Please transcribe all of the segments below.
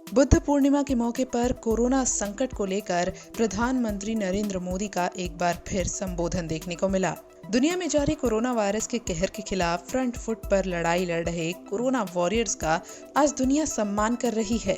बुद्ध पूर्णिमा के मौके पर कोरोना संकट को लेकर प्रधानमंत्री नरेंद्र मोदी का एक बार फिर संबोधन देखने को मिला। दुनिया में जारी कोरोना वायरस के कहर के खिलाफ फ्रंट फुट पर लड़ाई लड़ रहे कोरोना वॉरियर्स का आज दुनिया सम्मान कर रही है।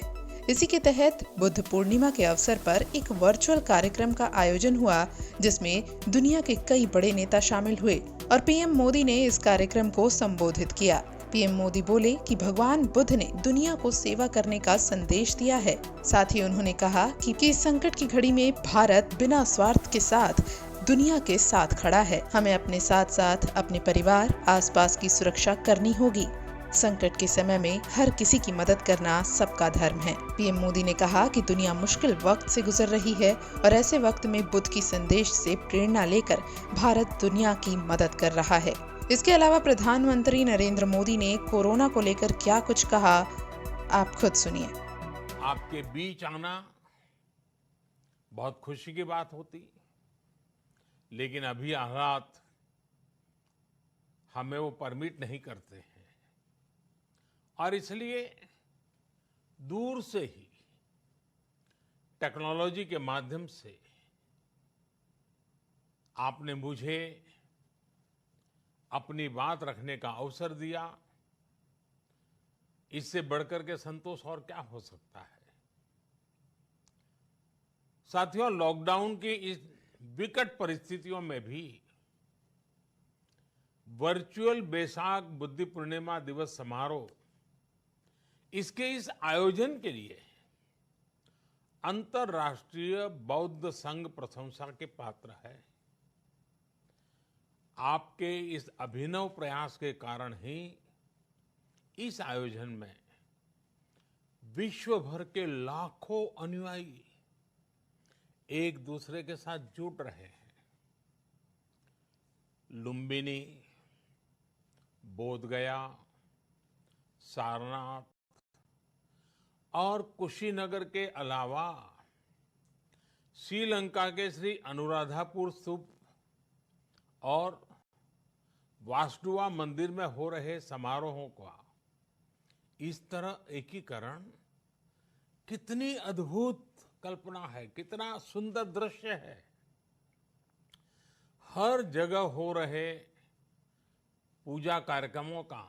इसी के तहत बुद्ध पूर्णिमा के अवसर पर एक वर्चुअल कार्यक्रम का आयोजन हुआ, जिसमें दुनिया के कई बड़े नेता शामिल हुए और पीएम मोदी ने इस कार्यक्रम को संबोधित किया। पीएम मोदी बोले कि भगवान बुद्ध ने दुनिया को सेवा करने का संदेश दिया है। साथ ही उन्होंने कहा कि इस संकट की घड़ी में भारत बिना स्वार्थ के साथ दुनिया के साथ खड़ा है। हमें अपने साथ साथ अपने परिवार, आसपास की सुरक्षा करनी होगी। संकट के समय में हर किसी की मदद करना सबका धर्म है। पीएम मोदी ने कहा कि दुनिया मुश्किल वक्त से गुजर रही है और ऐसे वक्त में बुद्ध की संदेश से प्रेरणा लेकर भारत दुनिया की मदद कर रहा है। इसके अलावा प्रधानमंत्री नरेंद्र मोदी ने कोरोना को लेकर क्या कुछ कहा, आप खुद सुनिए। आपके बीच आना बहुत खुशी की बात होती, लेकिन अभी हालात हमें वो परमिट नहीं करते हैं और इसलिए दूर से ही टेक्नोलॉजी के माध्यम से आपने मुझे अपनी बात रखने का अवसर दिया। इससे बढ़कर के संतोष और क्या हो सकता है। साथियों, लॉकडाउन की इस विकट परिस्थितियों में भी वर्चुअल बैसाख बुद्ध पूर्णिमा दिवस समारोह, इसके इस आयोजन के लिए अंतर्राष्ट्रीय बौद्ध संघ प्रशंसा के पात्र है। आपके इस अभिनव प्रयास के कारण ही इस आयोजन में विश्व भर के लाखों अनुयायी एक दूसरे के साथ जुड़ रहे हैं। लुम्बिनी, बोधगया, सारनाथ और कुशीनगर के अलावा श्रीलंका के श्री अनुराधापुर स्तूप और वासुदेवा मंदिर में हो रहे समारोहों का इस तरह एकीकरण कितनी अद्भुत कल्पना है, कितना सुंदर दृश्य है। हर जगह हो रहे पूजा कार्यक्रमों का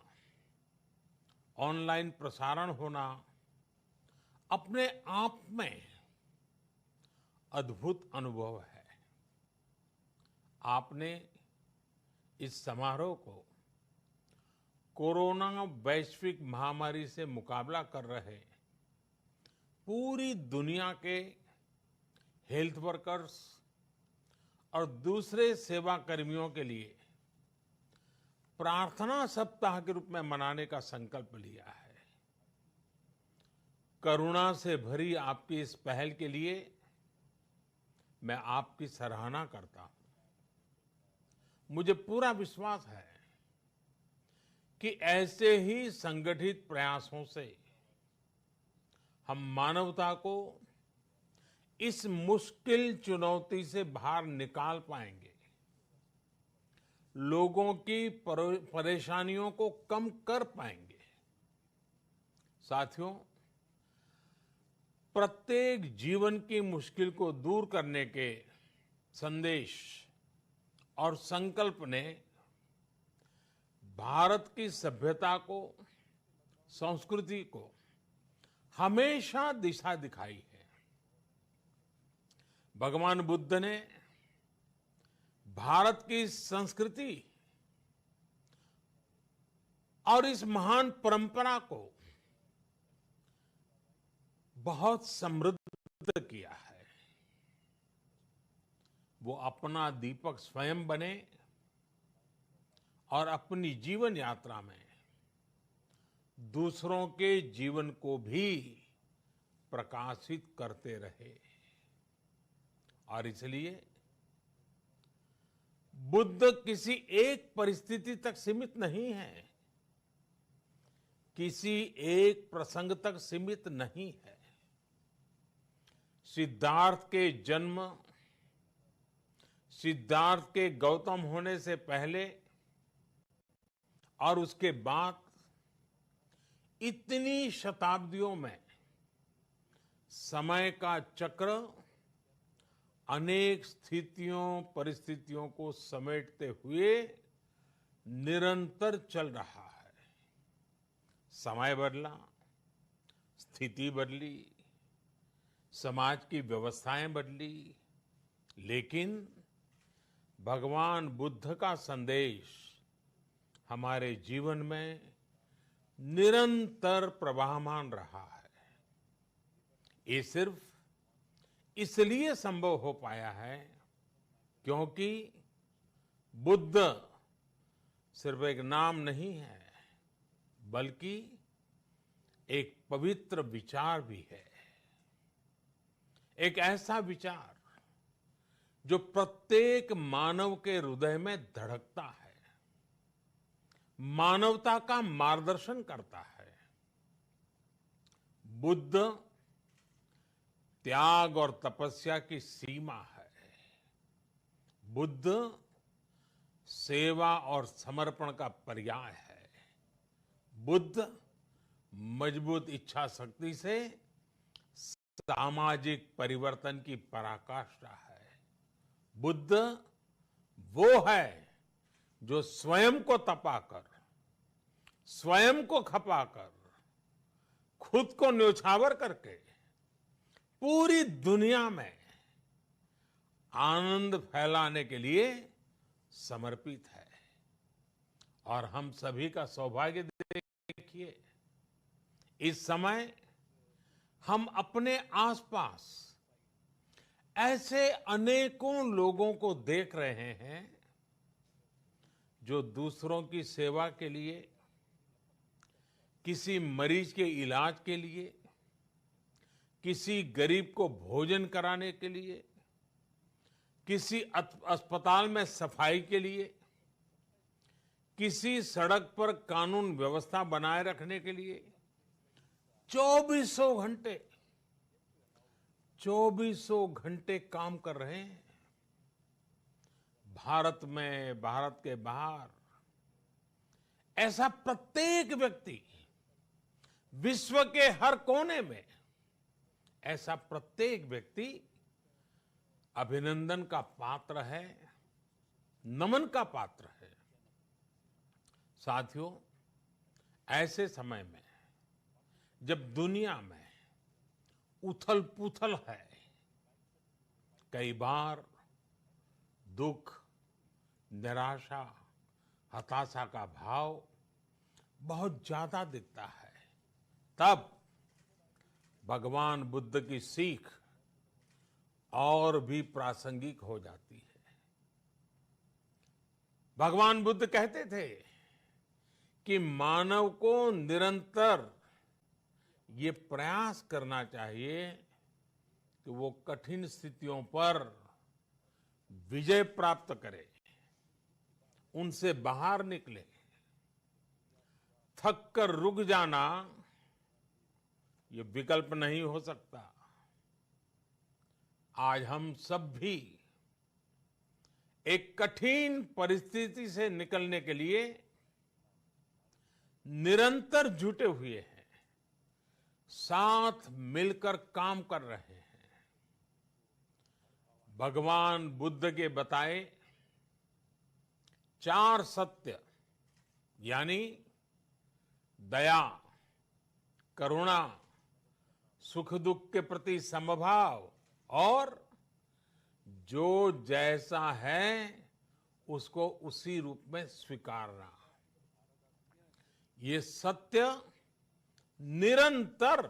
ऑनलाइन प्रसारण होना अपने आप में अद्भुत अनुभव है। आपने इस समारोह को कोरोना वैश्विक महामारी से मुकाबला कर रहे पूरी दुनिया के हेल्थ वर्कर्स और दूसरे सेवा कर्मियों के लिए प्रार्थना सप्ताह के रूप में मनाने का संकल्प लिया है। करुणा से भरी आपकी इस पहल के लिए मैं आपकी सराहना करता हूं। मुझे पूरा विश्वास है कि ऐसे ही संगठित प्रयासों से हम मानवता को इस मुश्किल चुनौती से बाहर निकाल पाएंगे, लोगों की परेशानियों को कम कर पाएंगे। साथियों, प्रत्येक जीवन की मुश्किल को दूर करने के संदेश और संकल्प ने भारत की सभ्यता को, संस्कृति को हमेशा दिशा दिखाई है। भगवान बुद्ध ने भारत की संस्कृति और इस महान परंपरा को बहुत समृद्ध किया है। वो अपना दीपक स्वयं बने और अपनी जीवन यात्रा में दूसरों के जीवन को भी प्रकाशित करते रहे। और इसलिए बुद्ध किसी एक परिस्थिति तक सीमित नहीं है, किसी एक प्रसंग तक सीमित नहीं है। सिद्धार्थ के जन्म, सिद्धार्थ के गौतम होने से पहले और उसके बाद इतनी शताब्दियों में समय का चक्र अनेक स्थितियों परिस्थितियों को समेटते हुए निरंतर चल रहा है। समय बदला, स्थिति बदली, समाज की व्यवस्थाएं बदली, लेकिन भगवान बुद्ध का संदेश हमारे जीवन में निरंतर प्रवाहमान रहा है। ये सिर्फ इसलिए संभव हो पाया है क्योंकि बुद्ध सिर्फ एक नाम नहीं है, बल्कि एक पवित्र विचार भी है। एक ऐसा विचार जो प्रत्येक मानव के हृदय में धड़कता है, मानवता का मार्गदर्शन करता है। बुद्ध त्याग और तपस्या की सीमा है। बुद्ध सेवा और समर्पण का पर्याय है। बुद्ध मजबूत इच्छा शक्ति से सामाजिक परिवर्तन की पराकाष्ठा है। बुद्ध वो है जो स्वयं को तपाकर, स्वयं को खपाकर, खुद को न्योछावर करके पूरी दुनिया में आनंद फैलाने के लिए समर्पित है। और हम सभी का सौभाग्य देखिए, इस समय हम अपने आसपास ऐसे अनेकों लोगों को देख रहे हैं जो दूसरों की सेवा के लिए, किसी मरीज के इलाज के लिए, किसी गरीब को भोजन कराने के लिए, किसी अस्पताल में सफाई के लिए, किसी सड़क पर कानून व्यवस्था बनाए रखने के लिए चौबीसों घंटे काम कर रहे हैं। भारत में, भारत के बाहर ऐसा प्रत्येक व्यक्ति, विश्व के हर कोने में ऐसा प्रत्येक व्यक्ति अभिनंदन का पात्र है, नमन का पात्र है। साथियों, ऐसे समय में जब दुनिया में उथल पुथल है, कई बार दुख, निराशा, हताशा का भाव बहुत ज्यादा दिखता है, तब भगवान बुद्ध की सीख और भी प्रासंगिक हो जाती है। भगवान बुद्ध कहते थे कि मानव को निरंतर ये प्रयास करना चाहिए कि वो कठिन स्थितियों पर विजय प्राप्त करे, उनसे बाहर निकले। थक कर रुक जाना ये विकल्प नहीं हो सकता। आज हम सब भी एक कठिन परिस्थिति से निकलने के लिए निरंतर जुटे हुए हैं, साथ मिलकर काम कर रहे हैं। भगवान बुद्ध के बताए 4 सत्य यानी दया, करुणा, सुख दुख के प्रति समभाव और जो जैसा है उसको उसी रूप में स्वीकारना, ये सत्य निरंतर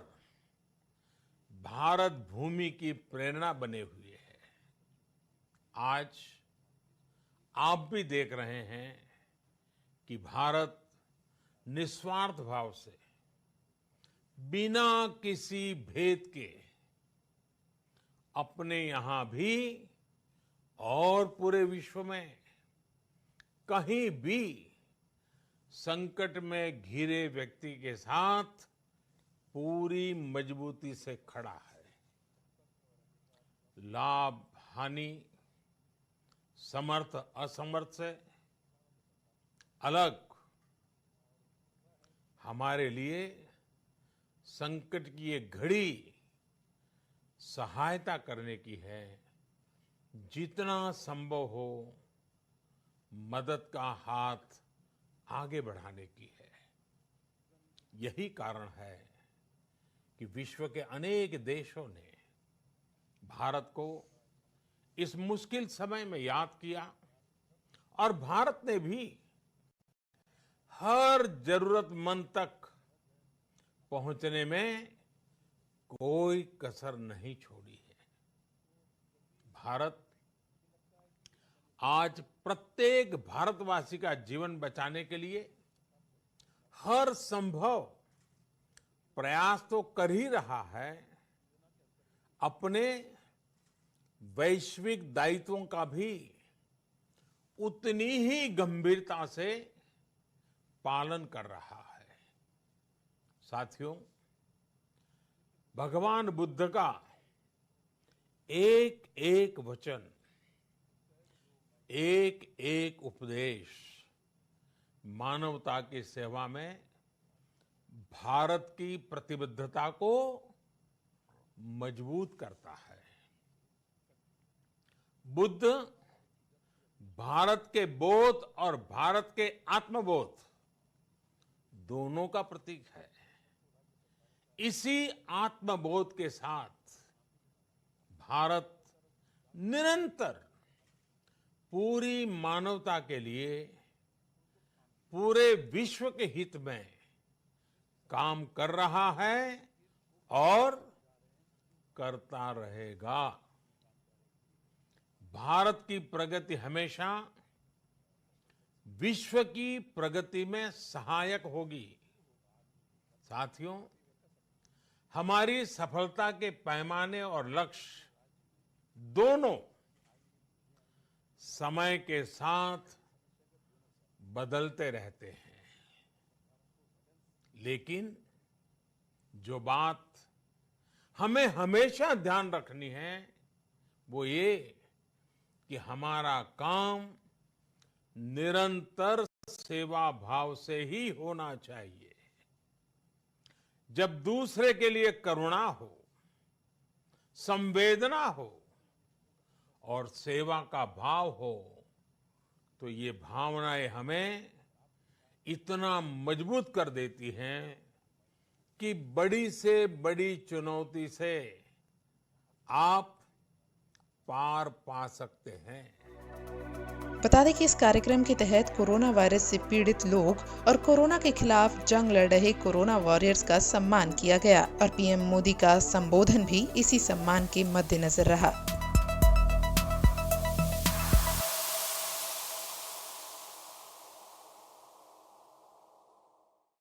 भारत भूमि की प्रेरणा बने हुए है। आज आप भी देख रहे हैं कि भारत निस्वार्थ भाव से, बिना किसी भेद के अपने यहां भी और पूरे विश्व में कहीं भी संकट में घिरे व्यक्ति के साथ पूरी मजबूती से खड़ा है। लाभ, हानि, समर्थ, असमर्थ से अलग हमारे लिए संकट की ये घड़ी सहायता करने की है, जितना संभव हो मदद का हाथ आगे बढ़ाने की है। यही कारण है कि विश्व के अनेक देशों ने भारत को इस मुश्किल समय में याद किया और भारत ने भी हर जरूरतमंद तक पहुंचने में कोई कसर नहीं छोड़ी है। भारत आज प्रत्येक भारतवासी का जीवन बचाने के लिए हर संभव प्रयास तो कर ही रहा है, अपने वैश्विक दायित्वों का भी उतनी ही गंभीरता से पालन कर रहा है। साथियों, भगवान बुद्ध का एक एक वचन, एक एक उपदेश मानवता की सेवा में भारत की प्रतिबद्धता को मजबूत करता है। बुद्ध भारत के बोध और भारत के आत्मबोध दोनों का प्रतीक है। इसी आत्मबोध के साथ भारत निरंतर पूरी मानवता के लिए, पूरे विश्व के हित में काम कर रहा है और करता रहेगा। भारत की प्रगति हमेशा विश्व की प्रगति में सहायक होगी। साथियों, हमारी सफलता के पैमाने और लक्ष्य दोनों समय के साथ बदलते रहते हैं, लेकिन जो बात हमें हमेशा ध्यान रखनी है वो ये कि हमारा काम निरंतर सेवा भाव से ही होना चाहिए। जब दूसरे के लिए करुणा हो, संवेदना हो और सेवा का भाव हो, तो ये भावनाएं हमें इतना मजबूत कर देती हैं कि बड़ी से बड़ी चुनौती से आप पार पा सकते हैं। बता दें कि इस कार्यक्रम के तहत कोरोना वायरस से पीड़ित लोग और कोरोना के खिलाफ जंग लड़ रहे कोरोना वॉरियर्स का सम्मान किया गया और पीएम मोदी का संबोधन भी इसी सम्मान के मद्देनजर रहा।